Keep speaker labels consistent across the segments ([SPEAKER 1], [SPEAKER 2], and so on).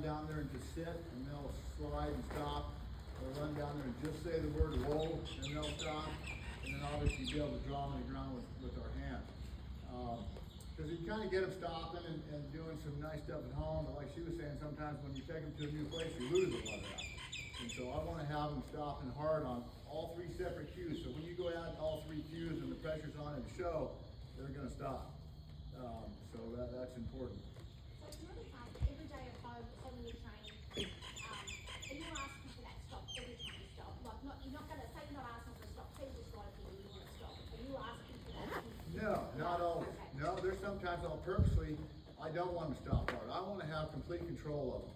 [SPEAKER 1] run down there and just sit, and they'll slide and stop. They'll run down there and just say the word whoa, and they'll stop. And then obviously be able to draw them on the ground with our hands. Because you kind of get them stopping and doing some nice stuff at home, but like she was saying, sometimes when you take them to a new place, you lose a lot of that. And so I want to have them stopping hard on all three separate cues. So when you go out all three cues and the pressure's on in the show, they're going to stop. So that's important.
[SPEAKER 2] So it's really hard every day at home, so when you're training, and you're asking for that stop every time you stop. Like you're not going to say you're not asking for a stop, say just right here, you want to stop. Are you asking for that?
[SPEAKER 1] No, not always.
[SPEAKER 2] Okay.
[SPEAKER 1] No, there's sometimes I'll purposely, I don't want them to stop hard. I want to have complete control of them.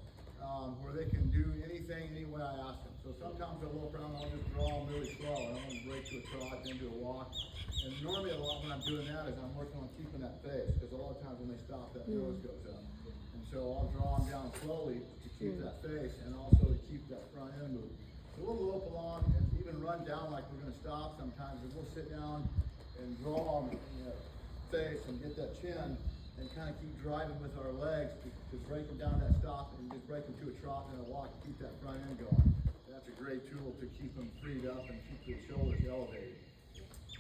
[SPEAKER 1] Where they can do anything any way I ask them. So sometimes I'll look around, I'll just draw them really slow. I don't want to break to a trot, then to a walk. And normally a lot when I'm doing that is I'm working on keeping that face, because a lot of times when they stop, that nose goes up. And so I'll draw them down slowly to keep that face and also to keep that front end moving. So we'll lope along and even run down like we're going to stop sometimes, and we'll sit down and draw them in the face and get that chin and kind of keep driving with our legs to break them down that stop and just break them to a trot and a walk to keep that front end going. That's a great tool to keep them freed up and keep the shoulders elevated.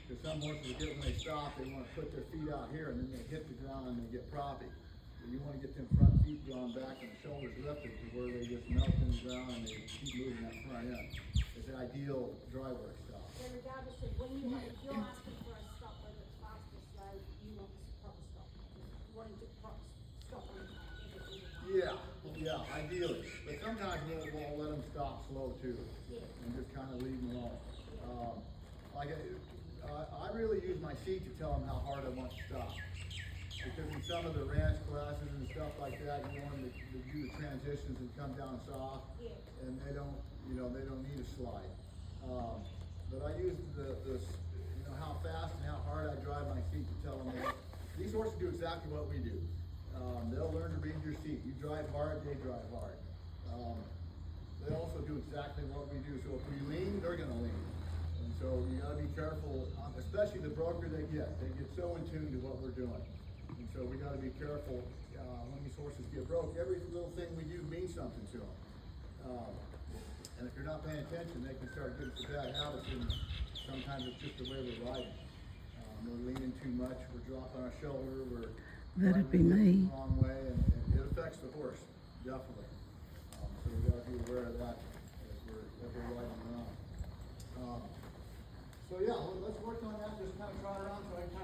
[SPEAKER 1] Because some horses will get when they stop, they want to put their feet out here and then they hit the ground and they get proppy. So you want to get them front feet drawn back and the shoulders lifted to where they just melt in the ground and they keep moving that front end. It's an ideal dry work stop.
[SPEAKER 2] So regardless of when you if you're asking for a stop, whether it's fast or slow, you want the proper stop. Wanting to stop on
[SPEAKER 1] Yeah, ideally. But sometimes we'll let them stop slow too, and just kind of leave them alone. I really use my seat to tell them how hard I want to stop. Because in some of the ranch classes and stuff like that, you want them to do the transitions and come down soft, and they don't need a slide. But I use how fast and how hard I drive my seat to tell them that these horses do exactly what we do. They'll learn to read your seat. You drive hard, they drive hard. They also do exactly what we do. So if we lean, they're going to lean. And so you got to be careful, especially the broker they get. They get so in tune to what we're doing. And so we got to be careful when these horses get broke. Every little thing we do means something to them. And if you're not paying attention, they can start getting some bad habits. And sometimes it's just the way we're riding. We're leaning too much. We're dropping our shoulder. We're
[SPEAKER 3] That'd be me.
[SPEAKER 1] the wrong way, and it affects the horse, definitely. So we got to be aware of that as we're riding around. So yeah, let's work on that. Just kind of trot around so I can kind of